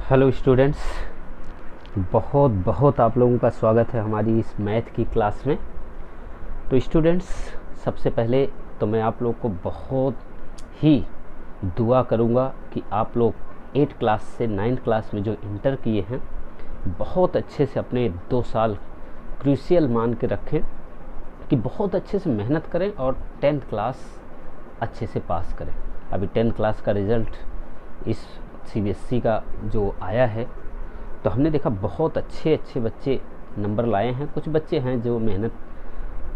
Hello students, बहुत बहुत आप लोगों का स्वागत है हमारी इस मैथ की क्लास में। तो स्टूडेंट्स, सबसे पहले तो मैं आप लोग को बहुत ही दुआ करूंगा कि आप लोग 8 क्लास से 9 क्लास में जो इंटर किए हैं बहुत अच्छे से अपने 2 साल क्रूशियल मान के रखें कि बहुत अच्छे से मेहनत करें और 10th क्लास अच्छे से पास करें। अभी 10th क्लास का रिज़ल्ट इस सीबीएसई का जो आया है तो हमने देखा बहुत अच्छे अच्छे बच्चे नंबर लाए हैं। कुछ बच्चे हैं जो मेहनत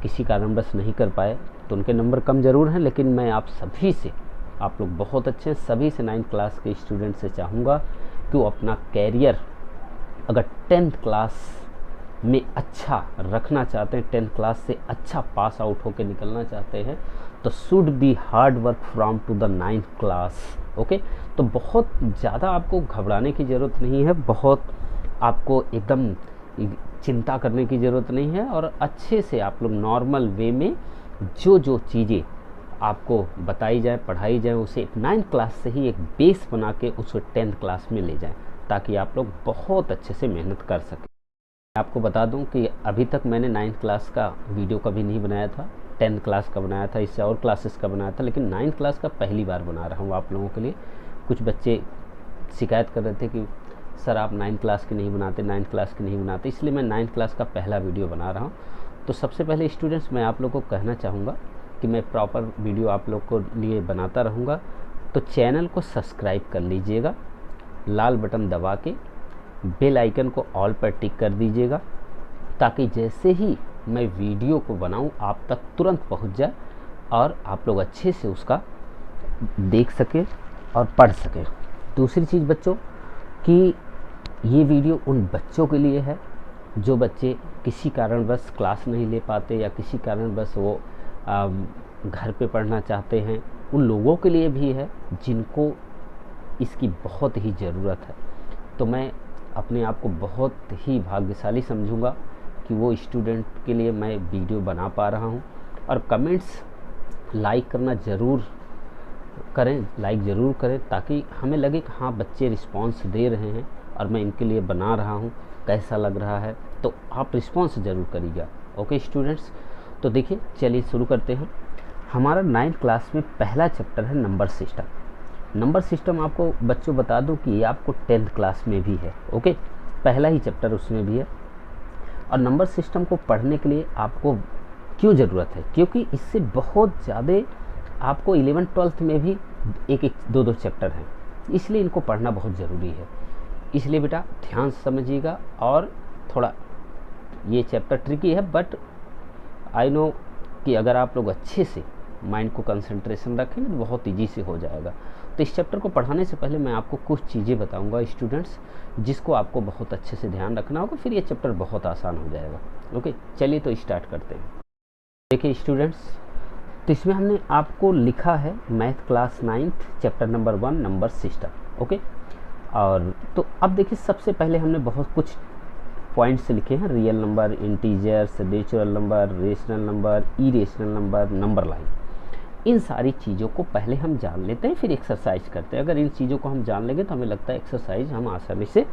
किसी कारणवश नहीं कर पाए तो उनके नंबर कम ज़रूर हैं, लेकिन मैं आप सभी से, आप लोग बहुत अच्छे हैं, सभी से 9th क्लास के स्टूडेंट से चाहूँगा कि वो अपना कैरियर अगर 10th क्लास में अच्छा रखना चाहते हैं, 10th क्लास से अच्छा पास आउट होकर निकलना चाहते हैं तो should be hard work from to the 9th class. Okay, तो बहुत ज़्यादा आपको घबराने की ज़रूरत नहीं है, बहुत आपको एकदम चिंता करने की ज़रूरत नहीं है, और अच्छे से आप लोग नॉर्मल वे में जो जो चीज़ें आपको बताई जाए, पढ़ाई जाए, उसे 9th क्लास से ही एक बेस बना के उसको 10th क्लास में ले जाएं ताकि आप लोग बहुत अच्छे से मेहनत कर सकें। आपको बता दूं कि अभी तक मैंने 9th क्लास का वीडियो कभी नहीं बनाया था, 10th क्लास का बनाया था, इससे और क्लासेस का बनाया था, लेकिन 9th क्लास का पहली बार बना रहा हूँ आप लोगों के लिए। कुछ बच्चे शिकायत कर रहे थे कि सर आप 9th क्लास की नहीं बनाते, 9th क्लास की नहीं बनाते, इसलिए मैं 9th क्लास का पहला वीडियो बना रहा हूँ। तो सबसे पहले स्टूडेंट्स, मैं आप लोग को कहना चाहूँगा कि मैं प्रॉपर वीडियो आप लोग को लिए बनाता रहूँगा, तो चैनल को सब्सक्राइब कर लीजिएगा, लाल बटन दबा के बेल आइकन को ऑल पर टिक कर दीजिएगा ताकि जैसे ही मैं वीडियो को बनाऊं आप तक तुरंत पहुंच जाए और आप लोग अच्छे से उसका देख सकें और पढ़ सकें। दूसरी चीज़ बच्चों कि ये वीडियो उन बच्चों के लिए है जो बच्चे किसी कारणवश क्लास नहीं ले पाते या किसी कारणवश वो घर पे पढ़ना चाहते हैं, उन लोगों के लिए भी है जिनको इसकी बहुत ही ज़रूरत है। तो मैं अपने आप को बहुत ही भाग्यशाली समझूंगा कि वो स्टूडेंट के लिए मैं वीडियो बना पा रहा हूं। और कमेंट्स लाइक करना ज़रूर करें, लाइक ज़रूर करें ताकि हमें लगे कि हाँ बच्चे रिस्पांस दे रहे हैं और मैं इनके लिए बना रहा हूं, कैसा लग रहा है, तो आप रिस्पांस ज़रूर करिएगा। ओके स्टूडेंट्स, तो देखिए चलिए शुरू करते हैं। हमारा 9th क्लास में पहला चैप्टर है नंबर सिस्टम। नंबर सिस्टम आपको बच्चों बता दूं कि ये आपको 10th क्लास में भी है। ओके, पहला ही चैप्टर उसमें भी है। और नंबर सिस्टम को पढ़ने के लिए आपको क्यों ज़रूरत है, क्योंकि इससे बहुत ज़्यादा आपको 11th-12th में भी एक एक दो दो चैप्टर हैं, इसलिए इनको पढ़ना बहुत ज़रूरी है। इसलिए बेटा ध्यान से समझिएगा, और थोड़ा ये चैप्टर ट्रिकी है बट आई नो कि अगर आप लोग अच्छे से माइंड को कंसंट्रेशन रखेंगे तो बहुत ईजी से हो जाएगा। तो इस चैप्टर को पढ़ाने से पहले मैं आपको कुछ चीज़ें बताऊंगा स्टूडेंट्स, जिसको आपको बहुत अच्छे से ध्यान रखना होगा, फिर ये चैप्टर बहुत आसान हो जाएगा। ओके, चलिए तो स्टार्ट करते हैं। देखिए स्टूडेंट्स, तो इसमें हमने आपको लिखा है math class 9th chapter number 1 number system. Okay, और तो अब देखिए सबसे पहले हमने बहुत कुछ पॉइंट्स लिखे हैं, real number, integers, natural number, rational number, irrational number, number line. इन सारी चीज़ों को पहले हम जान लेते हैं, फिर एक्सरसाइज करते हैं। अगर इन चीज़ों को हम जान लेंगे तो हमें लगता है एक्सरसाइज हम आसानी से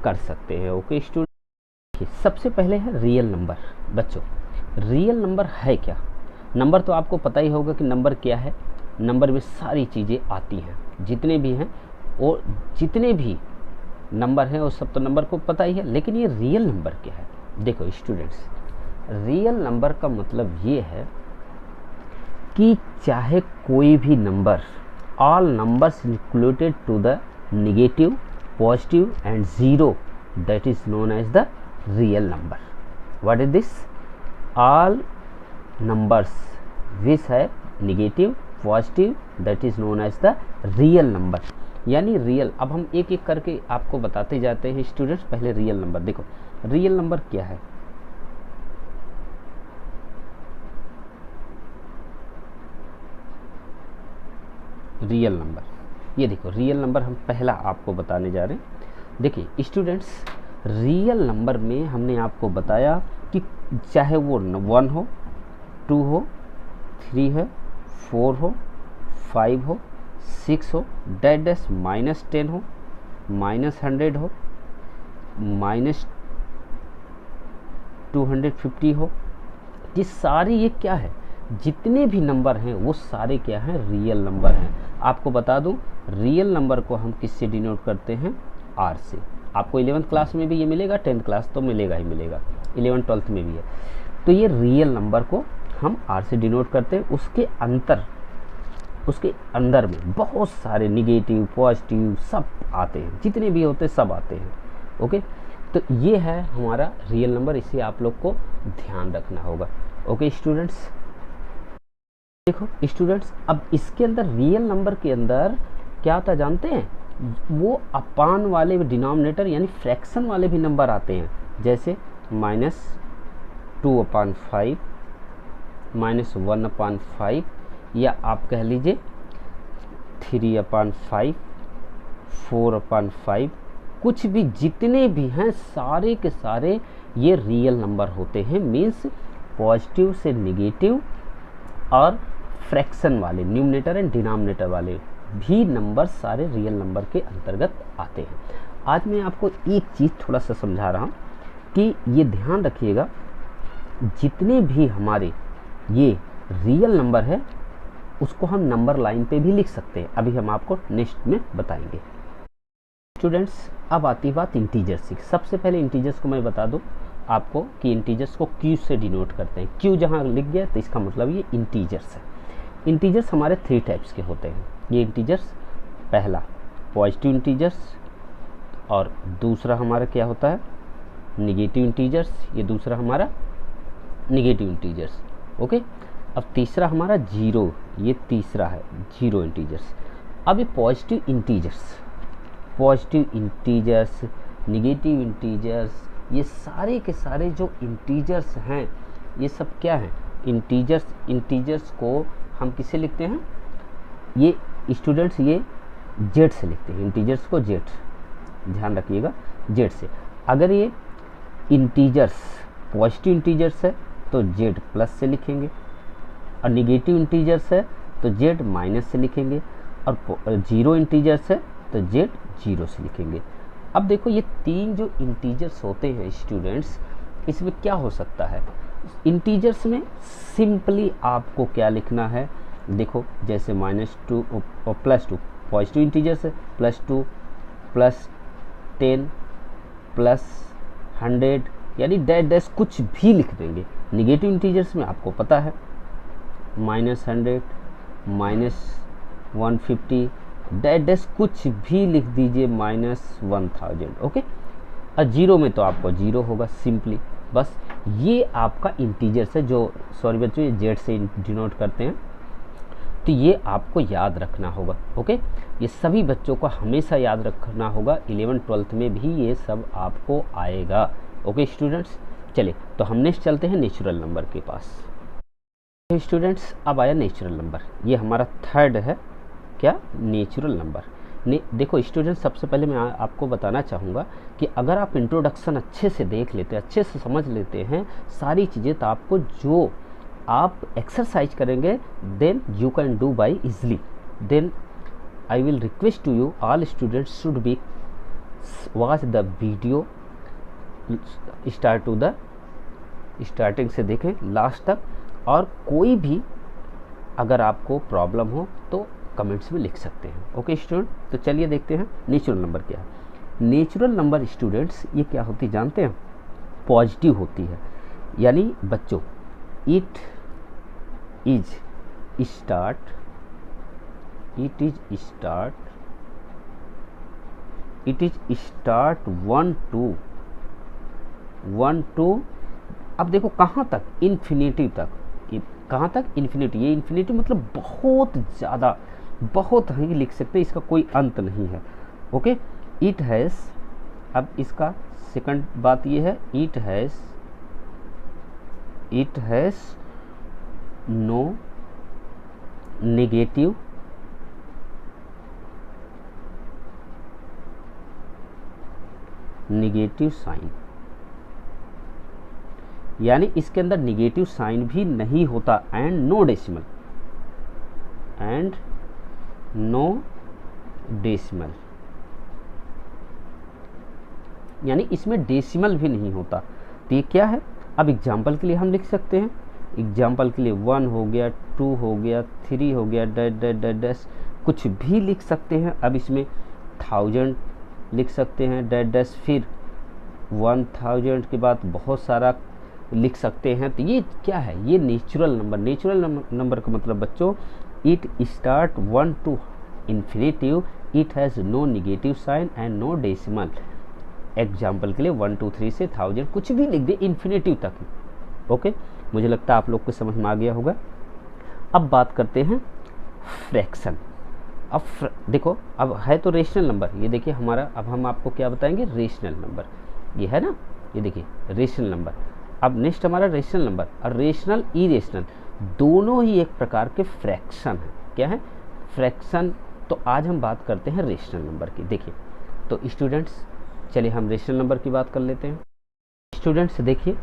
कर सकते हैं। ओके स्टूडेंट, सबसे पहले है रियल नंबर। बच्चों रियल नंबर है क्या? नंबर तो आपको पता ही होगा कि नंबर क्या है। नंबर में सारी चीज़ें आती हैं, जितने भी हैं और जितने भी नंबर हैं वो सब तो नंबर को पता ही है, लेकिन ये रियल नंबर क्या है? देखो स्टूडेंट्स, रियल नंबर का मतलब ये है कि चाहे कोई भी number, all numbers included to the negative, positive and zero, that is known as the real number. What is this? All numbers which है negative, positive, that is known as the real number, यानी real. अब हम एक एक करके आपको बताते जाते हैं स्टूडेंट्स। पहले रियल नंबर देखो, रियल नंबर क्या है? रियल नंबर, ये देखो रियल नंबर हम पहला आपको बताने जा रहे हैं। देखिए स्टूडेंट्स, रियल नंबर में हमने आपको बताया कि चाहे वो 1 हो, 2 हो, 3 है, 4 हो, 5 हो, 6 हो, -10 हो, -100 हो, -250 हो, ये सारे ये क्या है, जितने भी नंबर हैं वो सारे क्या हैं, रियल नंबर हैं। आपको बता दूं, रियल नंबर को हम किससे डिनोट करते हैं, आर से। आपको 11th क्लास में भी ये मिलेगा, 10th क्लास तो मिलेगा ही मिलेगा, 11th 12th में भी है। तो ये रियल नंबर को हम आर से डिनोट करते हैं। उसके अंदर में बहुत सारे निगेटिव पॉजिटिव सब आते हैं, जितने भी होते हैं सब आते हैं। ओके, तो ये है हमारा रियल नंबर, इसे आप लोग को ध्यान रखना होगा। ओके स्टूडेंट्स, देखो स्टूडेंट्स, अब इसके अंदर रियल नंबर के अंदर क्या होता है जानते हैं, वो अपान वाले डिनोमिनेटर यानी फ्रैक्शन वाले भी नंबर आते हैं, जैसे -2/5, -1/5, या आप कह लीजिए 3/5, 4/5, कुछ भी जितने भी हैं सारे के सारे ये रियल नंबर होते हैं। मीन्स पॉजिटिव से निगेटिव और फ्रैक्शन वाले, न्यूमरेटर एंड डिनोमिनेटर वाले भी नंबर सारे रियल नंबर के अंतर्गत आते हैं। आज मैं आपको एक चीज़ थोड़ा सा समझा रहा हूँ कि ये ध्यान रखिएगा, जितने भी हमारे ये रियल नंबर है उसको हम नंबर लाइन पे भी लिख सकते हैं, अभी हम आपको नेक्स्ट में बताएंगे। स्टूडेंट्स, अब आती बात इंटीजर्स की। सबसे पहले इंटीजर्स को मैं बता दूं आपको कि इंटीजर्स को क्यू से डिनोट करते हैं। क्यू जहां लिख गया तो इसका मतलब ये इंटीजर्स है। इंटीजर्स हमारे 3 टाइप्स के होते हैं। ये इंटीजर्स, पहला पॉजिटिव इंटीजर्स, और दूसरा हमारा क्या होता है, निगेटिव इंटीजर्स। ये दूसरा हमारा निगेटिव इंटीजर्स। ओके, अब तीसरा हमारा जीरो, ये तीसरा है जीरो इंटीजर्स। अब ये पॉजिटिव इंटीजर्स, निगेटिव इंटीजर्स, ये सारे के सारे जो इंटीजर्स हैं ये सब क्या हैं, इंटीजर्स को हम किससे लिखते हैं, ये स्टूडेंट्स ये जेड से लिखते हैं। इंटीजर्स को जेड, ध्यान रखिएगा, जेड से। अगर ये इंटीजर्स पॉजिटिव इंटीजर्स है तो जेड प्लस से लिखेंगे, और निगेटिव इंटीजर्स है तो जेड माइनस से लिखेंगे, और जीरो इंटीजर्स है तो जेड जीरो से लिखेंगे। अब देखो ये 3 जो इंटीजर्स होते हैं स्टूडेंट्स, इसमें क्या हो सकता है, इंटीजर्स में सिंपली आपको क्या लिखना है, देखो जैसे -2 और +2 पॉजिटिव इंटीजर्स है, +2 +10 +100 यानी डैश कुछ भी लिख देंगे। निगेटिव इंटीजर्स में आपको पता है -100 -150 डैश कुछ भी लिख दीजिए, -1000। ओके, और जीरो में तो आपको जीरो होगा सिंपली। बस ये आपका इंटीजर्स है, जो सॉरी बच्चों ये जेड से डिनोट करते हैं, तो ये आपको याद रखना होगा। ओके, ये सभी बच्चों को हमेशा याद रखना होगा, 11th 12th में भी ये सब आपको आएगा। ओके स्टूडेंट्स, चलिए तो हम नेक्स्ट चलते हैं नेचुरल नंबर के पास। तो स्टूडेंट्स, अब आया नेचुरल नंबर, ये हमारा थर्ड है, क्या, नेचुरल नंबर। देखो स्टूडेंट्स, सबसे पहले मैं आपको बताना चाहूँगा कि अगर आप इंट्रोडक्शन अच्छे से देख लेते हैं, अच्छे से समझ लेते हैं सारी चीज़ें, तो आपको जो आप एक्सरसाइज करेंगे then you can do by easily. Then I will request to you all students should be watch the video starting से देखें लास्ट तक, और कोई भी अगर आपको प्रॉब्लम हो तो कमेंट्स में लिख सकते हैं। ओके स्टूडेंट, तो चलिए देखते हैं नेचुरल नंबर क्या है। नेचुरल नंबर स्टूडेंट्स ये क्या होती जानते हैं, पॉजिटिव होती है, यानी बच्चों इट इज स्टार्ट 1 to अब देखो कहाँ तक, इन्फिनिटी तक। कहाँ तक, इन्फिनिटी। ये इन्फिनिटी मतलब बहुत ज़्यादा, बहुत ही लिख सकते हैं, इसका कोई अंत नहीं है। ओके, इट हैज़, अब इसका सेकंड बात ये है, it has no negative sign, यानी इसके अंदर निगेटिव साइन भी नहीं होता, एंड नो डेसिमल, यानी इसमें डेसिमल भी नहीं होता। तो ये क्या है, अब एग्जाम्पल के लिए हम लिख सकते हैं, एग्जाम्पल के लिए 1 हो गया, 2 हो गया, 3 हो गया, डैश डैश डैश डैश कुछ भी लिख सकते हैं। अब इसमें 1000 लिख सकते हैं, डैश डैश, फिर 1000 के बाद बहुत सारा लिख सकते हैं। तो ये क्या है, ये नेचुरल नंबर। नेचुरल नंबर का मतलब बच्चों, it start 1 to infinitive, it has no negative sign and no decimal. Example के लिए 1 2 3 से 1000 कुछ भी लिख दे इन्फिनिटिव तक। ओके, मुझे लगता है आप लोग को समझ में आ गया होगा। अब बात करते हैं फ्रैक्शन। अब देखो, अब है तो रेशनल नंबर, ये देखिए हमारा, अब हम आपको क्या बताएंगे, रेशनल नंबर, ये है ना, ये देखिए रेशनल नंबर। अब नेक्स्ट हमारा रेशनल नंबर, और रेशनल इरेशनल दोनों ही एक प्रकार के फ्रैक्शन है। क्या है, फ्रैक्शन। तो आज हम बात करते हैं रेशनल नंबर की। देखिए तो स्टूडेंट्स, चलिए हम रेशनल नंबर की बात कर लेते हैं। स्टूडेंट्स देखिए,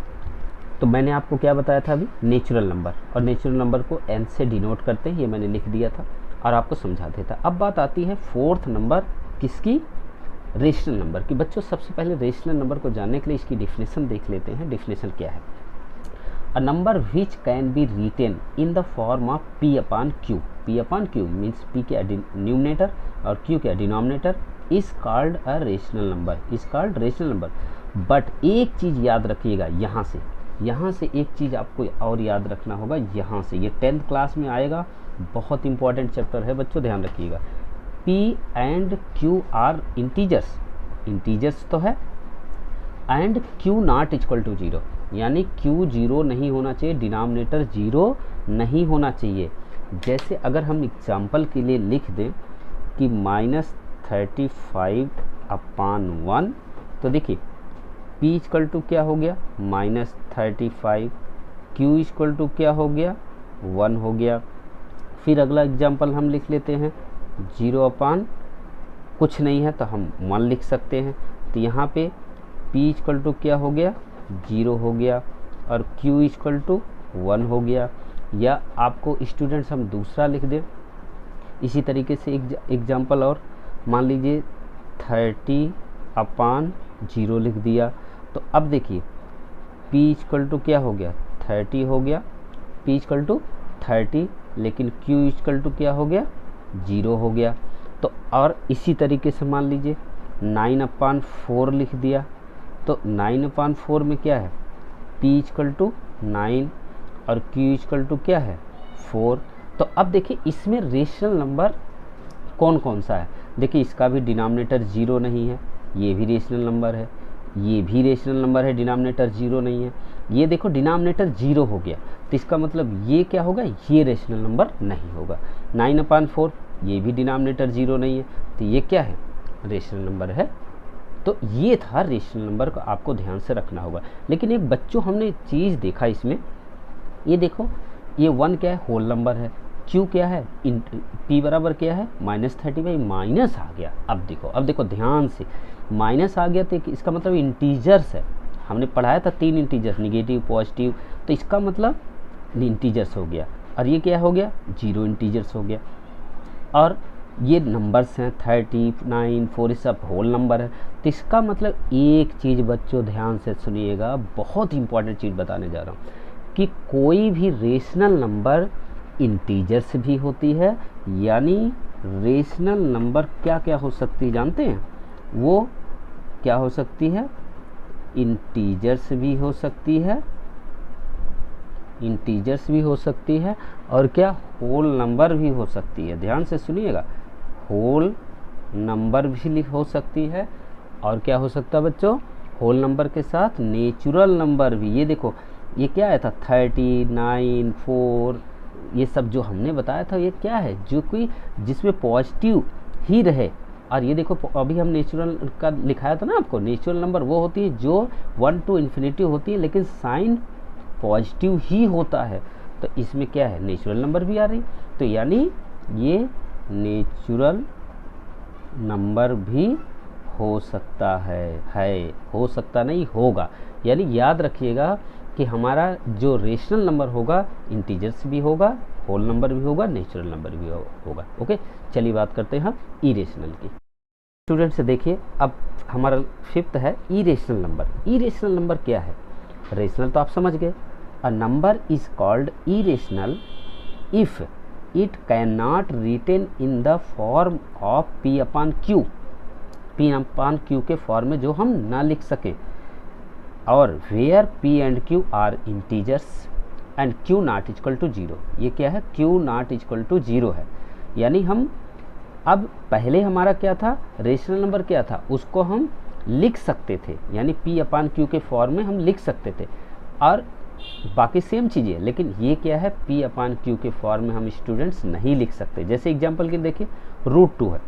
तो मैंने आपको क्या बताया था अभी, नेचुरल नंबर, और नेचुरल नंबर को n से डिनोट करते हैं, ये मैंने लिख दिया था और आपको समझा दिया था। अब बात आती है फोर्थ नंबर किसकी, रेशनल नंबर की। बच्चों सबसे पहले रेशनल नंबर को जानने के लिए इसकी डिफिनेशन देख लेते हैं। डिफिनेशन क्या है, a number which can be written in the form of p upon q। p upon q means p के न्यूमरेटर और q के denominator is called a rational number, is called rational number. But एक चीज़ याद रखिएगा, यहाँ से एक चीज़ आपको और याद रखना होगा, यहाँ से, ये 10th क्लास में आएगा, बहुत इंपॉर्टेंट चैप्टर है बच्चों, ध्यान रखिएगा। p and q are integers, integers तो है, and q not equal to 0, यानी q 0 नहीं होना चाहिए, डिनोमिनेटर 0 नहीं होना चाहिए। जैसे अगर हम एग्जाम्पल के लिए लिख दें कि -35 अपॉन 1, तो देखिए p इक्वल टू क्या हो गया, -35, q इक्वल टू क्या हो गया, 1 हो गया। फिर अगला एग्जाम्पल हम लिख लेते हैं, 0 अपॉन कुछ नहीं है तो हम 1 लिख सकते हैं। तो यहाँ पे p इक्वल टू क्या हो गया, 0 हो गया, और q इक्वल टू 1 हो गया। या आपको स्टूडेंट्स हम दूसरा लिख दें इसी तरीके से एग्जाम्पल, और मान लीजिए 30 अपॉन 0 लिख दिया। तो अब देखिए p इक्वल टू क्या हो गया, 30 हो गया, p इक्वल टू 30, लेकिन q इक्वल टू क्या हो गया, 0 हो गया। तो और इसी तरीके से मान लीजिए 9 अपॉन 4 लिख दिया, तो 9 अपॉन 4 में क्या है, p इक्वल टू 9 और q इक्वल टू क्या है, 4। तो अब देखिए इसमें रेशनल नंबर कौन कौन सा है, देखिए इसका भी डिनोमिनेटर 0 नहीं है, ये भी रेशनल नंबर है, ये भी रेशनल नंबर है, डिनोमिनेटर 0 नहीं है। ये देखो डिनोमिनेटर 0 हो गया, तो इसका मतलब ये क्या होगा, ये रेशनल नंबर नहीं होगा। 9 अपॉन 4, ये भी डिनोमिनेटर 0 नहीं है, तो ये क्या है, रेशनल नंबर है। तो ये था रेशनल नंबर को आपको ध्यान से रखना होगा। लेकिन एक बच्चों हमने चीज़ देखा इसमें, ये देखो ये 1 क्या है, होल नंबर है, q क्या है, p बराबर क्या है, -35, माइनस आ गया। अब देखो ध्यान से, माइनस आ गया तो इसका मतलब इंटीजर्स है। हमने पढ़ाया था 3 इंटीजर्स, निगेटिव, पॉजिटिव, तो इसका मतलब इंटीजर्स हो गया। और ये क्या हो गया, 0 इंटीजर्स हो गया। और ये नंबर्स हैं 39, 4, ये सब होल नंबर है। तो इसका मतलब एक चीज़ बच्चों ध्यान से सुनिएगा, बहुत इंपॉर्टेंट चीज़ बताने जा रहा हूँ, कि कोई भी रेशनल नंबर इंटीजर्स भी होती है, यानी रेशनल नंबर क्या क्या हो सकती है जानते हैं, वो क्या हो सकती है, इंटीजर्स भी हो सकती है, इंटीजर्स भी हो सकती है, और क्या, होल नंबर भी हो सकती है। ध्यान से सुनिएगा, होल नंबर भी हो सकती है, और क्या हो सकता है बच्चों, होल नंबर के साथ नेचुरल नंबर भी। ये देखो ये क्या आया था, 39, 4, ये सब जो हमने बताया था, ये क्या है, जो कोई जिसमें पॉजिटिव ही रहे। और ये देखो अभी हम नेचुरल का लिखाया था ना आपको, नेचुरल नंबर वो होती है जो 1 टू इन्फिनिटी होती है, लेकिन साइन पॉजिटिव ही होता है। तो इसमें क्या है, नेचुरल नंबर भी आ रही, तो यानी ये नेचुरल नंबर भी हो सकता है, हो सकता नहीं, होगा। यानी याद रखिएगा कि हमारा जो रेशनल नंबर होगा, इंटीजर्स भी होगा, होल नंबर भी होगा, नेचुरल नंबर भी होगा। ओके, चलिए बात करते हैं हम इरेशनल की। स्टूडेंट्स देखिए, अब हमारा फिफ्थ है इरेशनल नंबर। इरेशनल नंबर क्या है? रेशनल तो आप समझ गए। A number is called irrational if it can not written in the form of P upon Q. P upon Q के फॉर्म में जो हम ना लिख सकें, और where P and Q are integers and Q not equal to zero. ये क्या है? Q not equal to zero है। यानी हम अब पहले हमारा क्या था? रेशनल नंबर क्या था? उसको हम लिख सकते थे, यानी पी अपान क्यू के फॉर्म में हम लिख सकते थे, और बाकी सेम चीज़ें। लेकिन ये क्या है? पी अपान क्यू के फॉर्म में हम स्टूडेंट्स नहीं लिख सकते। जैसे एग्जांपल के देखिए, रूट 2 है।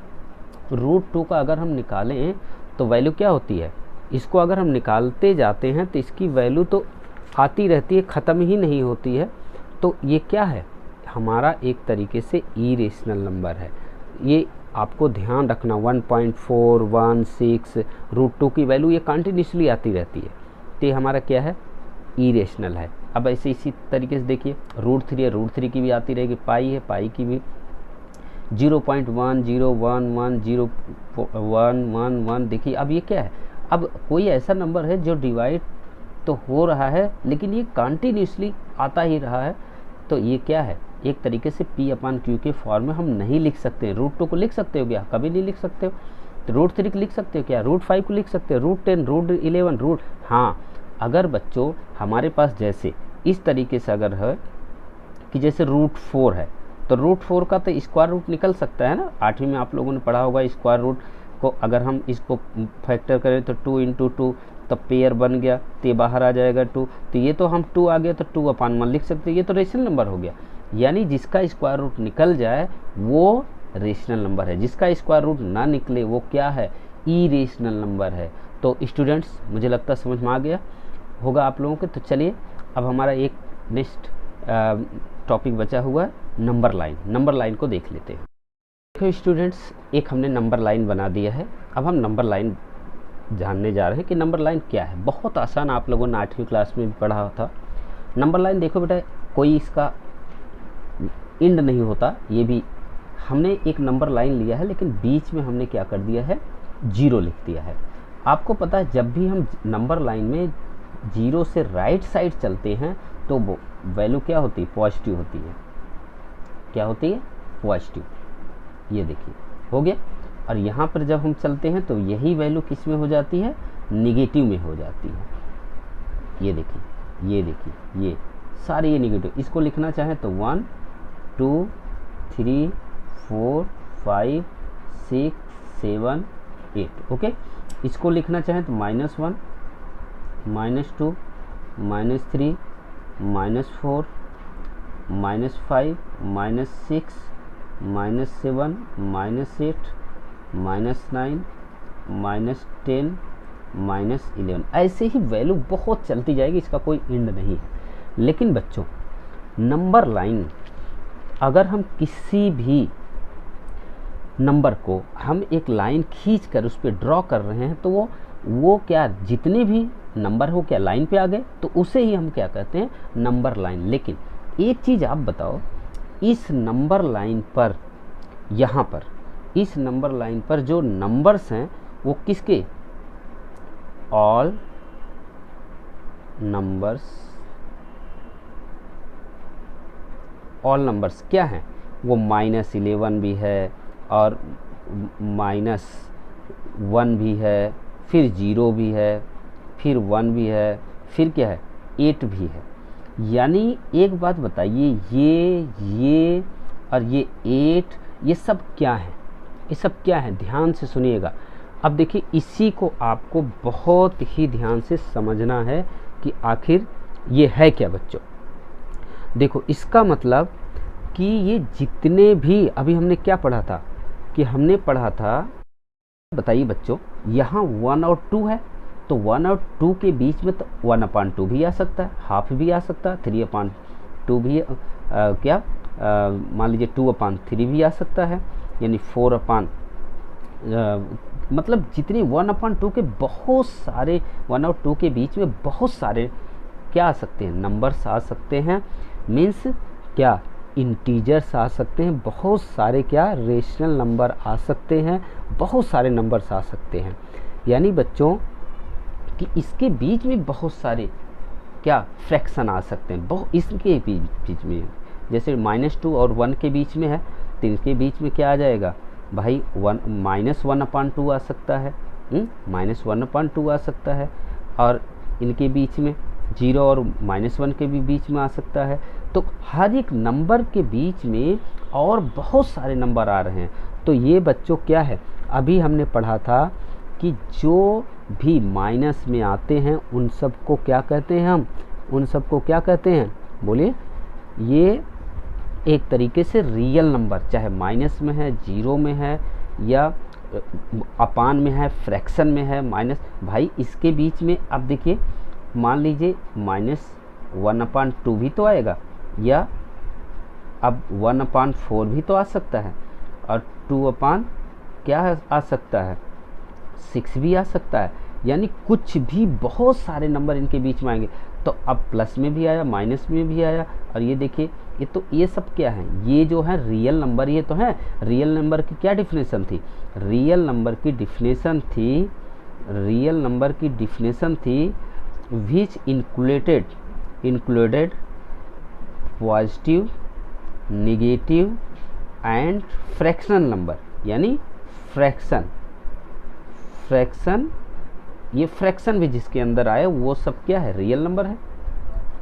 रूट 2 का अगर हम निकालें तो वैल्यू क्या होती है? इसको अगर हम निकालते जाते हैं तो इसकी वैल्यू तो आती रहती है, ख़त्म ही नहीं होती है। तो ये क्या है? हमारा एक तरीके से इरेशनल नंबर है। ये आपको ध्यान रखना, 1.416 रूट 2 की वैल्यू ये कंटिन्यूसली आती रहती है, तो ये हमारा क्या है? इरेशनल है। अब ऐसे इसी तरीके से देखिए, रूट 3 है, रूट 3 की भी आती रहेगी। पाई है, पाई की भी 0.101101111। देखिए अब ये क्या है? अब कोई ऐसा नंबर है जो डिवाइड तो हो रहा है, लेकिन ये कंटिन्यूसली आता ही रहा है, तो ये क्या है? एक तरीके से पी अपान क्यू के फॉर्म में हम नहीं लिख सकते हैं। रूट 2 को लिख सकते हो क्या? कभी नहीं लिख सकते हो। तो रूट 3 को लिख सकते हो क्या? रूट 5 को लिख सकते हो, रूट 10, रूट 11, हाँ, अगर बच्चों हमारे पास जैसे इस तरीके से अगर है कि जैसे रूट 4 है, तो रूट 4 का तो स्क्वायर रूट निकल सकता है ना। 8वीं में आप लोगों ने पढ़ा होगा, स्क्वायर रूट को अगर हम इसको फैक्टर करें तो 2 × 2 तो पेयर बन गया, तो ये बाहर आ जाएगा 2, तो ये तो हम 2 आ गया तो 2/1 लिख सकते हैं। ये तो रेशनल नंबर हो गया। यानी जिसका स्क्वायर रूट निकल जाए वो रेशनल नंबर है, जिसका स्क्वायर रूट ना निकले वो क्या है? इरेशनल नंबर है। तो स्टूडेंट्स मुझे लगता है समझ में आ गया होगा आप लोगों के। तो चलिए अब हमारा एक नेक्स्ट टॉपिक बचा हुआ है, नंबर लाइन। नंबर लाइन को देख लेते हैं। देखो स्टूडेंट्स, एक हमने नंबर लाइन बना दिया है। अब हम नंबर लाइन जानने जा रहे हैं कि नंबर लाइन क्या है। बहुत आसान, आप लोगों ने 8वीं क्लास में भी पढ़ा था। नंबर लाइन देखो बेटा, कोई इसका एंड नहीं होता। ये भी हमने एक नंबर लाइन लिया है, लेकिन बीच में हमने क्या कर दिया है? 0 लिख दिया है। आपको पता है जब भी हम नंबर लाइन में 0 से राइट साइड चलते हैं तो वो वैल्यू क्या होती है? पॉजिटिव होती है। क्या होती है? पॉजिटिव। ये देखिए हो गया। और यहाँ पर जब हम चलते हैं तो यही वैल्यू किस में हो जाती है? निगेटिव में हो जाती है। ये देखिए, ये देखिए, ये सारे ये निगेटिव। इसको लिखना चाहें तो 1 2 3 4 5 6 7 8। ओके, इसको लिखना चाहें तो -1 -2 -3 -4 -5 -6 -7 -8 -9 -10 -11। ऐसे ही वैल्यू बहुत चलती जाएगी, इसका कोई एंड नहीं है। लेकिन बच्चों नंबर लाइन, अगर हम किसी भी नंबर को हम एक लाइन खींच कर उस पर ड्रॉ कर रहे हैं तो वो क्या, जितने भी नंबर हो क्या लाइन पे आ गए तो उसे ही हम क्या कहते हैं? Number line. लेकिन एक चीज़ आप बताओ, इस नंबर लाइन पर, यहाँ पर इस नंबर लाइन पर जो नंबर्स हैं वो किसके? All numbers. ऑल नंबर्स क्या हैं? वो -11 भी है, और -1 भी है, फिर 0 भी है, फिर 1 भी है, फिर क्या है? 8 भी है। यानी एक बात बताइए, ये और ये 8, ये सब क्या है? ये सब क्या है? ध्यान से सुनिएगा। अब देखिए, इसी को आपको बहुत ही ध्यान से समझना है कि आखिर ये है क्या बच्चों। देखो, इसका मतलब कि ये जितने भी अभी हमने क्या पढ़ा था कि हमने पढ़ा था, बताइए बच्चों, यहाँ 1 और 2 है, तो 1 और 2 के बीच में तो 1/2 भी आ सकता है, हाफ भी आ सकता है, 3/2 भी क्या मान लीजिए 2/3 भी आ सकता है, यानी 4 मतलब जितने 1/2 के बहुत सारे, 1 और 2 के बीच में बहुत सारे क्या आ सकते हैं? नंबर्स आ सकते हैं। मीन्स क्या? इंटीजर्स आ सकते हैं, बहुत सारे क्या रेशनल नंबर आ सकते हैं, बहुत सारे नंबर्स आ सकते हैं। यानी बच्चों कि इसके बीच में बहुत सारे क्या फ्रैक्शन आ सकते हैं, बहुत इसके बीच में, जैसे -2 और 1 के बीच में है तो इनके बीच में क्या आ जाएगा भाई, -1/2 आ सकता है, -1/2 आ सकता है। और इनके बीच में 0 और -1 के भी बीच में आ सकता है। तो हर एक नंबर के बीच में और बहुत सारे नंबर आ रहे हैं। तो ये बच्चों क्या है, अभी हमने पढ़ा था कि जो भी माइनस में आते हैं उन सबको क्या कहते हैं, हम उन सबको क्या कहते हैं, बोलिए। ये एक तरीके से रियल नंबर, चाहे माइनस में है, जीरो में है, या अपान में है, फ्रैक्शन में है, माइनस, भाई इसके बीच में अब देखिए, मान लीजिए -1/2 भी तो आएगा, या अब 1/4 भी तो आ सकता है, और 2 क्या आ सकता है, 6 भी आ सकता है। यानी कुछ भी बहुत सारे नंबर इनके बीच में आएंगे। तो अब प्लस में भी आया, माइनस में भी आया, और ये देखिए ये तो ये सब क्या है, ये जो है रियल नंबर, ये तो है रियल नंबर की क्या डिफिनेशन थी, रियल नंबर की डिफिनेशन थी, रियल नंबर की डिफिनेशन थी which included positive, negative and fractional number. यानी फ्रैक्शन, ये फ्रैक्शन भी जिसके अंदर आए वो सब क्या है, रियल नंबर है।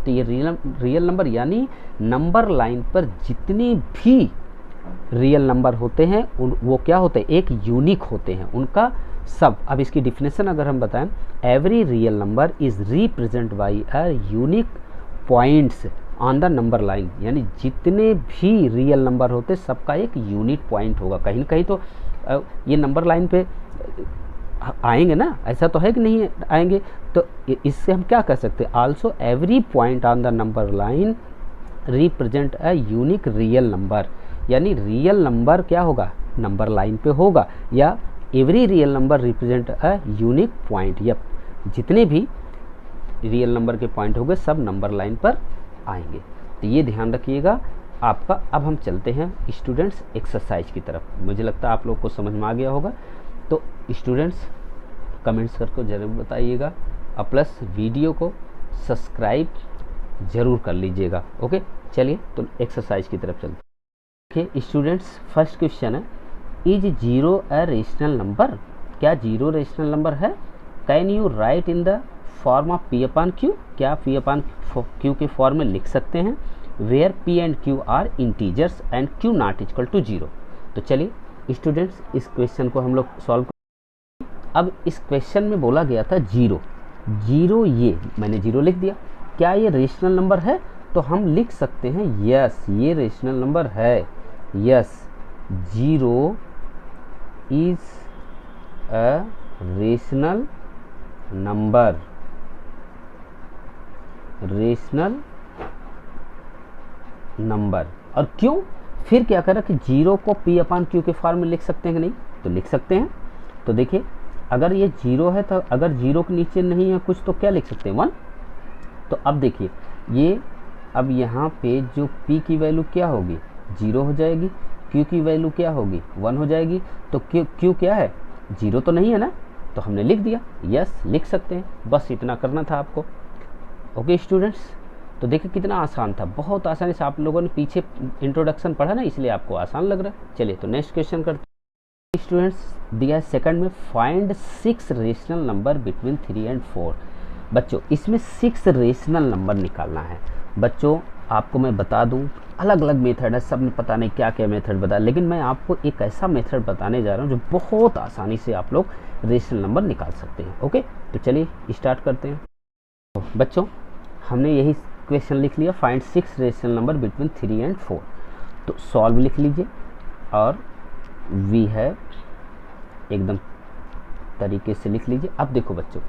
तो ये रियल नंबर यानी नंबर लाइन पर जितने भी रियल नंबर होते हैं वो क्या होते हैं, एक यूनिक होते हैं उनका सब। अब इसकी डिफिनेशन अगर हम बताएं, every real number is represent by a unique points on the number line. यानी जितने भी रियल नंबर होते सबका एक यूनिक पॉइंट होगा, कहीं ना कहीं तो ये नंबर लाइन पे आएंगे ना, ऐसा तो है कि नहीं आएंगे। तो इससे हम क्या कर सकते हैं, also every point on the number line represent a unique real number. यानी रियल नंबर क्या होगा, नंबर लाइन पे होगा, या every real number represent a unique point, या जितने भी रियल नंबर के पॉइंट होंगे सब नंबर लाइन पर आएंगे। तो ये ध्यान रखिएगा आपका। अब हम चलते हैं स्टूडेंट्स एक्सरसाइज की तरफ। मुझे लगता है आप लोग को समझ में आ गया होगा। तो स्टूडेंट्स कमेंट्स करके ज़रूर बताइएगा, और प्लस वीडियो को सब्सक्राइब ज़रूर कर लीजिएगा। ओके, चलिए तो एक्सरसाइज की तरफ चलते हैं। देखिए स्टूडेंट्स, फर्स्ट क्वेश्चन है, इज 0 अ रेशनल नंबर? क्या 0 रेशनल नंबर है? Can you write in the form of P/Q? क्या P/Q के फॉर्म में लिख सकते हैं? Where P and Q are integers and Q not equal to 0। तो चलिए स्टूडेंट्स इस क्वेश्चन को हम लोग सॉल्व। अब इस क्वेश्चन में बोला गया था 0, ये मैंने 0 लिख दिया। क्या ये रेशनल नंबर है? तो हम लिख सकते हैं यस, ये रेशनल नंबर है। Yes, 0 is a rational number, rational number. और क्यों, फिर क्या करा कि 0 को P/Q के फॉर्म में लिख सकते हैं कि नहीं? तो लिख सकते हैं। तो देखिए अगर ये 0 है तो अगर 0 के नीचे नहीं है कुछ तो क्या लिख सकते हैं, 1। तो अब देखिए ये, अब यहाँ पे जो P की वैल्यू क्या होगी, 0 हो जाएगी, Q की वैल्यू क्या होगी, 1 हो जाएगी। तो Q क्या है, 0 तो नहीं है ना, तो हमने लिख दिया। यस, लिख सकते हैं, बस इतना करना था आपको। ओके स्टूडेंट्स, तो देखिए कितना आसान था, बहुत आसानी से आप लोगों ने पीछे इंट्रोडक्शन पढ़ा ना, इसलिए आपको आसान लग रहा है। चलिए तो नेक्स्ट क्वेश्चन करते हैं। स्टूडेंट्स दिया है सेकंड में, find 6 rational number between 3 and 4। बच्चों इसमें 6 रेशनल नंबर निकालना है। बच्चों आपको मैं बता दूं, अलग अलग मेथड है, सब में पता नहीं क्या क्या मेथड बता, लेकिन मैं आपको एक ऐसा मेथड बताने जा रहा हूं जो बहुत आसानी से आप लोग रेशनल नंबर निकाल सकते हैं। ओके, तो चलिए स्टार्ट करते हैं। तो बच्चों हमने यही क्वेश्चन लिख लिया, find 6 rational number between 3 and 4। तो सॉल्व लिख लीजिए, और वी है एकदम तरीके से लिख लीजिए। अब देखो बच्चों,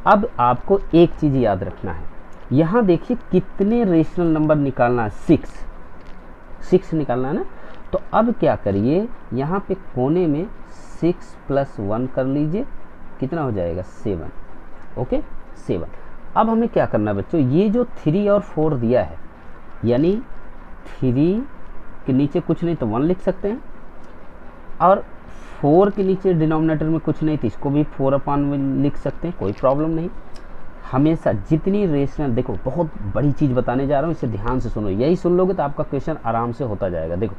अब आपको एक चीज़ याद रखना है, यहाँ देखिए कितने रेशनल नंबर निकालना है, 6 निकालना है ना। तो अब क्या करिए, यहाँ पे कोने में 6 + 1 कर लीजिए, कितना हो जाएगा, 7। ओके 7। अब हमें क्या करना है बच्चों, ये जो 3 और 4 दिया है, यानी 3 के नीचे कुछ नहीं तो 1 लिख सकते हैं, और 4 के नीचे डिनोमिनेटर में कुछ नहीं तो इसको भी 4/1 लिख सकते हैं, कोई प्रॉब्लम नहीं। हमेशा जितनी रेशनल, देखो बहुत बड़ी चीज़ बताने जा रहा हूँ, इसे ध्यान से सुनो, यही सुन लोगे तो आपका क्वेश्चन आराम से होता जाएगा। देखो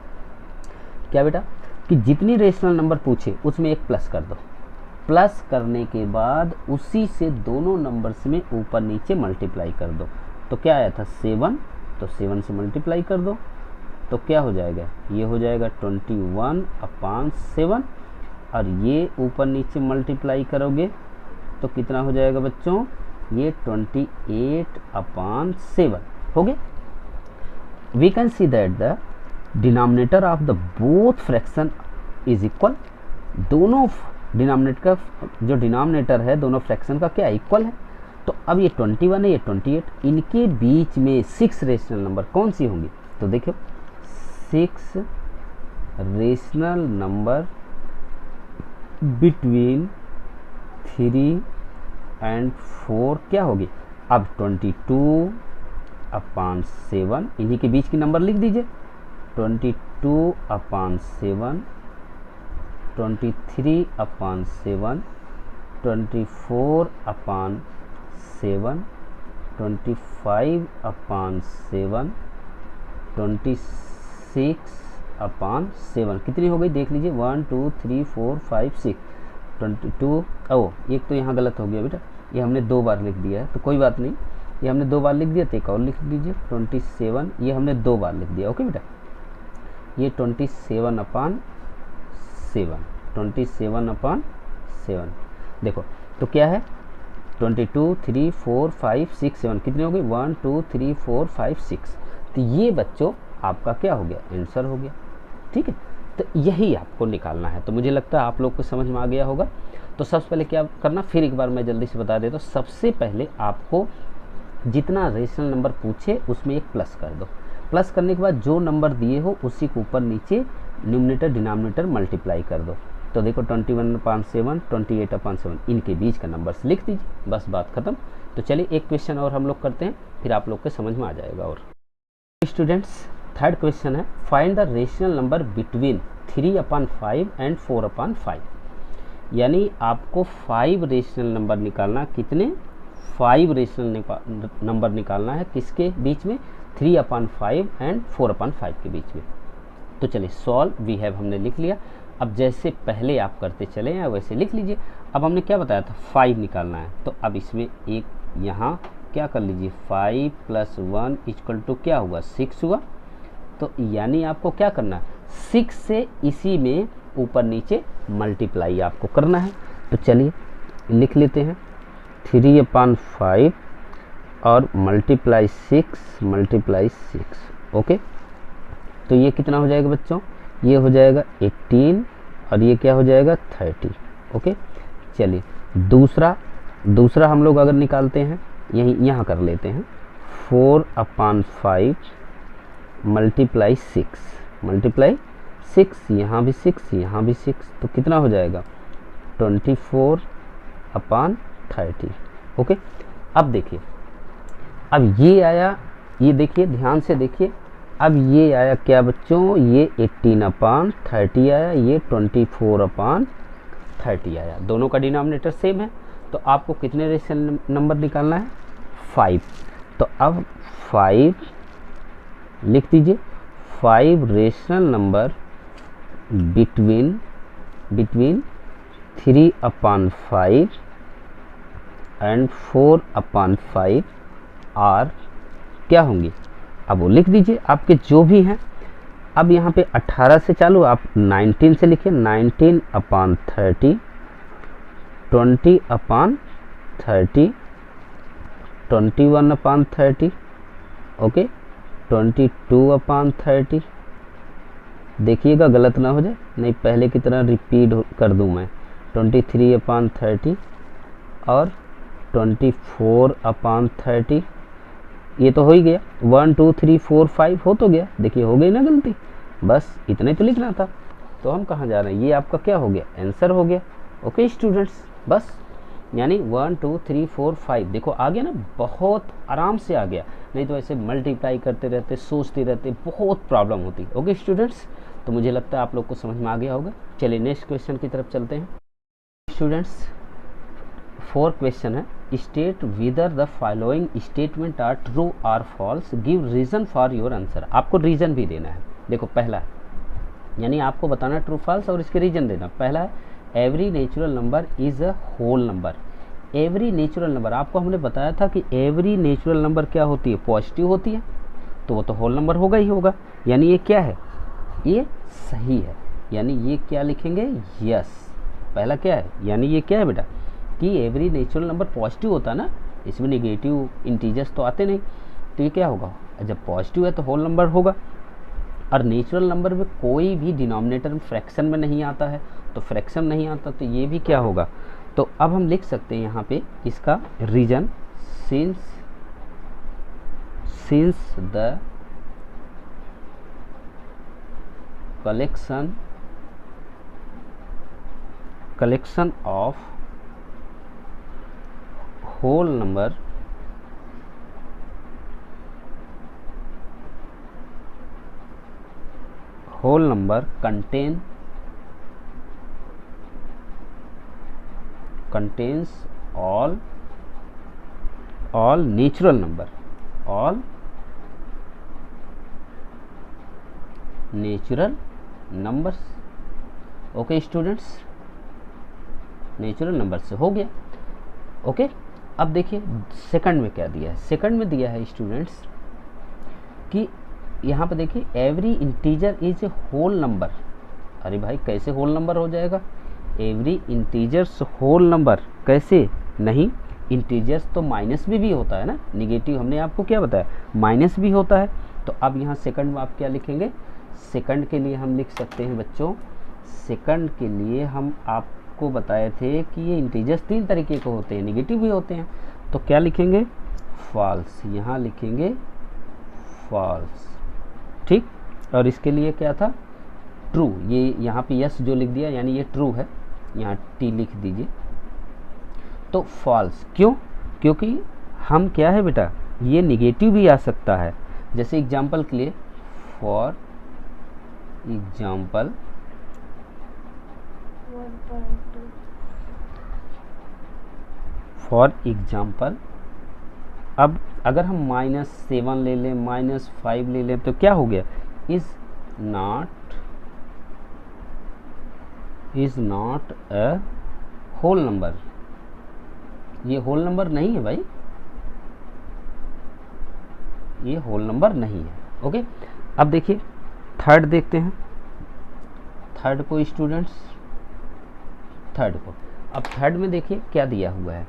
क्या बेटा, कि जितनी रेशनल नंबर पूछे उसमें एक प्लस कर दो, प्लस करने के बाद उसी से दोनों नंबर्स में ऊपर नीचे मल्टीप्लाई कर दो। तो क्या आया था 7, तो 7 से मल्टीप्लाई कर दो तो क्या हो जाएगा, ये हो जाएगा 21/7, और ये ऊपर नीचे मल्टीप्लाई करोगे तो कितना हो जाएगा बच्चों, ये 28/7 हो गया। We can see that the denominator of the both fraction is equal, दोनों डिनोमिनेटर का जो डिनोमिनेटर है दोनों फ्रैक्शन का क्या इक्वल है। तो अब ये 21 है, ये 28, इनके बीच में 6 रेशनल नंबर कौन सी होंगी, तो देखो 6 रेशनल नंबर बिटवीन 3 एंड 4 क्या होगी, अब 22/7, इन्हीं के बीच की नंबर लिख दीजिए, 22/7, 23/7, 24/7, 25/7, 26/7, कितनी हो गई देख लीजिए, 1 2 3 4 5 6, 22, एक तो यहाँ गलत हो गया बेटा, ये हमने 2 बार लिख दिया है, तो कोई बात नहीं, ये हमने 2 बार लिख दिया तो एक और लिख लीजिए 27, ये हमने 2 बार लिख दिया, ओके बेटा, ये 27/7, देखो तो क्या है 22 3 4 5 6 7, कितने हो गए 1 2 3 4 5 6, तो ये बच्चों आपका क्या हो गया, आंसर हो गया। ठीक है, तो यही आपको निकालना है। तो मुझे लगता है आप लोग को समझ में आ गया होगा। तो सबसे पहले क्या करना, फिर एक बार मैं जल्दी से बता देता हूँ। सबसे पहले आपको जितना रेशनल नंबर पूछे उसमें एक प्लस कर दो, प्लस करने के बाद जो नंबर दिए हो उसी के ऊपर नीचे न्यूमरेटर डिनोमिनेटर मल्टीप्लाई कर दो। तो देखो 21/7, 28/7, इनके बीच का नंबर्स लिख दीजिए, बस बात खत्म। तो चलिए एक क्वेश्चन और हम लोग करते हैं, फिर आप लोग के समझ में आ जाएगा। और स्टूडेंट्स थर्ड क्वेश्चन है, find the rational number between 3/5 and 4/5। यानी आपको 5 रेशनल नंबर निकालना, कितने 5 रेशनल नंबर निकालना है, किसके बीच में 3/5 एंड 4/5 के बीच में। तो चलिए सॉल्व वी हैव हमने लिख लिया। अब जैसे पहले आप करते चले हैं वैसे लिख लीजिए। अब हमने क्या बताया था 5 निकालना है, तो अब इसमें एक यहाँ क्या कर लीजिए 5 + 1 = क्या हुआ 6 हुआ। तो यानी आपको क्या करना है 6 से इसी में ऊपर नीचे मल्टीप्लाई आपको करना है। तो चलिए लिख लेते हैं 3/5 और मल्टीप्लाई 6 ओके। तो ये कितना हो जाएगा बच्चों, ये हो जाएगा 18 और ये क्या हो जाएगा 30 ओके। चलिए दूसरा हम लोग अगर निकालते हैं यहाँ कर लेते हैं 4/5 मल्टीप्लाई 6 यहाँ भी 6 यहाँ भी 6, तो कितना हो जाएगा 24/30 ओके। अब देखिए, अब ये आया, ये देखिए ध्यान से देखिए, अब ये आया क्या बच्चों, ये 18/30 आया, ये 24/30 आया। दोनों का डिनोमिनेटर सेम है, तो आपको कितने रेशनल नंबर निकालना है 5। तो अब 5 लिख दीजिए, 5 rational number between 3/5 and 4/5 are क्या होंगी, अब वो लिख दीजिए आपके जो भी हैं। अब यहाँ पे 18 से चालू, आप 19 से लिखिए 19/30, 20/30, 21/30 ओके, 22/30। देखिएगा गलत ना हो जाए, नहीं पहले की तरह रिपीट कर दूं मैं, 23/30 और 24/30। ये तो हो ही गया, 1 2 3 4 5 हो तो गया, देखिए हो गई ना गलती, बस इतने तो लिखना था। तो हम कहाँ जा रहे हैं, ये आपका क्या हो गया आंसर हो गया ओके स्टूडेंट्स। बस यानी 1 2 3 4 5 देखो आ गया ना, बहुत आराम से आ गया, नहीं तो ऐसे मल्टीप्लाई करते रहते, सोचते रहते, बहुत प्रॉब्लम होती। ओके स्टूडेंट्स, तो मुझे लगता है आप लोग को समझ में आ गया होगा। चलिए नेक्स्ट क्वेश्चन की तरफ चलते हैं। स्टूडेंट्स 4 क्वेश्चन है, state whether the following statement are true or false, give reason for your answer. आपको रीजन भी देना है। देखो पहला है, यानी आपको बताना ट्रू फॉल्स और इसके रीजन देना। पहला है every natural number is a whole number. Every natural number, आपको हमने बताया था कि एवरी नेचुरल नंबर क्या होती है, पॉजिटिव होती है, तो वो तो होल नंबर होगा ही होगा। यानी ये क्या है, ये सही है, यानी ये क्या लिखेंगे, यस। पहला क्या है, यानी ये क्या है बेटा कि एवरी नेचुरल नंबर पॉजिटिव होता है ना, इसमें नेगेटिव इंटीजर्स तो आते नहीं, तो ये क्या होगा, जब पॉजिटिव है तो होल नंबर होगा। और नेचुरल नंबर में कोई भी डिनोमिनेटर फ्रैक्शन में नहीं आता है, तो फ्रैक्शन नहीं आता तो ये भी क्या होगा। तो अब हम लिख सकते हैं यहाँ पे इसका reason, since the collection of whole number contains all natural number, all natural numbers। Okay students, natural number से हो गया। ओके, अब देखिए सेकंड में क्या दिया है। सेकंड में दिया है स्टूडेंट्स कि यहाँ पे देखिए every integer is a whole number. अरे भाई कैसे होल नंबर हो जाएगा, एवरी इंटीजर्स होल नंबर कैसे, नहीं, इंटीजर्स तो माइनस भी होता है ना, निगेटिव हमने आपको क्या बताया, माइनस भी होता है। तो अब यहाँ सेकंड में आप क्या लिखेंगे, सेकंड के लिए हम लिख सकते हैं बच्चों, सेकंड के लिए हम आपको बताए थे कि ये इंटीजर्स 3 तरीके के होते हैं, निगेटिव भी होते हैं, तो क्या लिखेंगे, फॉल्स। यहाँ लिखेंगे फॉल्स, ठीक। और इसके लिए क्या था, ट्रू। ये यहाँ पे यस जो लिख दिया यानी ये ट्रू है, यहाँ टी लिख दीजिए। तो फॉल्स क्यों, क्योंकि हम क्या है बेटा, ये निगेटिव भी आ सकता है। जैसे एग्जाम्पल के लिए, फॉर एग्जाम्पल 1.2, फॉर एग्जाम्पल अब अगर हम -7 ले लें, -5 ले लें, तो क्या हो गया, is not a whole number. ये होल नंबर नहीं है भाई, ये होल नंबर नहीं है। ओके, अब देखिए थर्ड देखते हैं, थर्ड को स्टूडेंट्स, थर्ड को, अब थर्ड में देखिए क्या दिया हुआ है।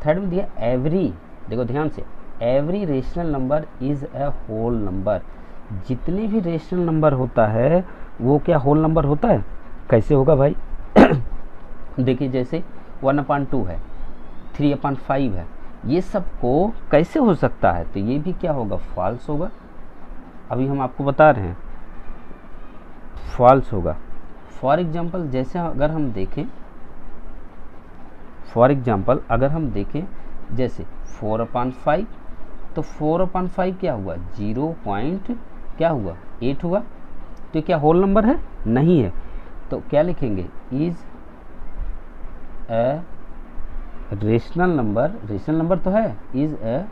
थर्ड में दिया एवरी, देखो ध्यान से, every rational number is a whole number. जितने भी रेशनल नंबर होता है वो क्या होल नंबर होता है, कैसे होगा भाई देखिए जैसे 1/2 है, 3/5 है, ये सब को कैसे हो सकता है, तो ये भी क्या होगा, फॉल्स होगा। अभी हम आपको बता रहे हैं फॉल्स होगा। फॉर एग्जाम्पल जैसे अगर हम देखें, फॉर एग्जाम्पल अगर हम देखें जैसे 4/5, तो 4/5 क्या हुआ, 0. क्या हुआ, 8 हुआ, तो क्या होल नंबर है, नहीं है। तो क्या लिखेंगे, is a rational number, rational number तो है, इज अ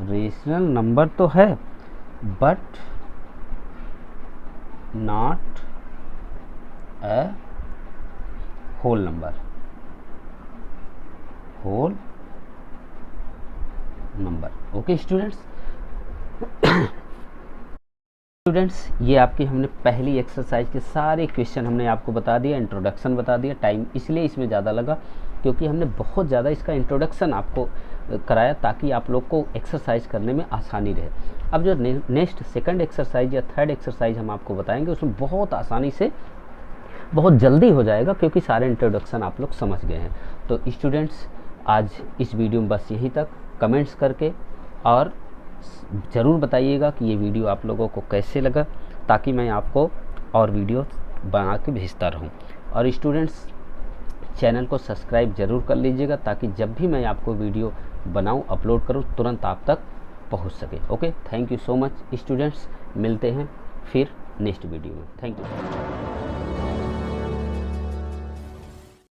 रेशनल नंबर तो है, but not a whole number, whole number. Okay students, ये आपके हमने पहली एक्सरसाइज के सारे क्वेश्चन हमने आपको बता दिया, इंट्रोडक्शन बता दिया। टाइम इसलिए इसमें ज़्यादा लगा क्योंकि हमने बहुत ज़्यादा इसका इंट्रोडक्शन आपको कराया ताकि आप लोग को एक्सरसाइज करने में आसानी रहे। अब जो नेक्स्ट सेकंड एक्सरसाइज या थर्ड एक्सरसाइज हम आपको बताएंगे उसमें बहुत आसानी से, बहुत जल्दी हो जाएगा क्योंकि सारे इंट्रोडक्शन आप लोग समझ गए हैं। तो स्टूडेंट्स आज इस वीडियो में बस यहीं तक। कमेंट्स करके और ज़रूर बताइएगा कि ये वीडियो आप लोगों को कैसे लगा, ताकि मैं आपको और वीडियो बना के भेजता रहूँ। और स्टूडेंट्स चैनल को सब्सक्राइब ज़रूर कर लीजिएगा, ताकि जब भी मैं आपको वीडियो बनाऊं, अपलोड करूं, तुरंत आप तक पहुंच सके। Okay, thank you so much students, मिलते हैं फिर नेक्स्ट वीडियो में। Thank you.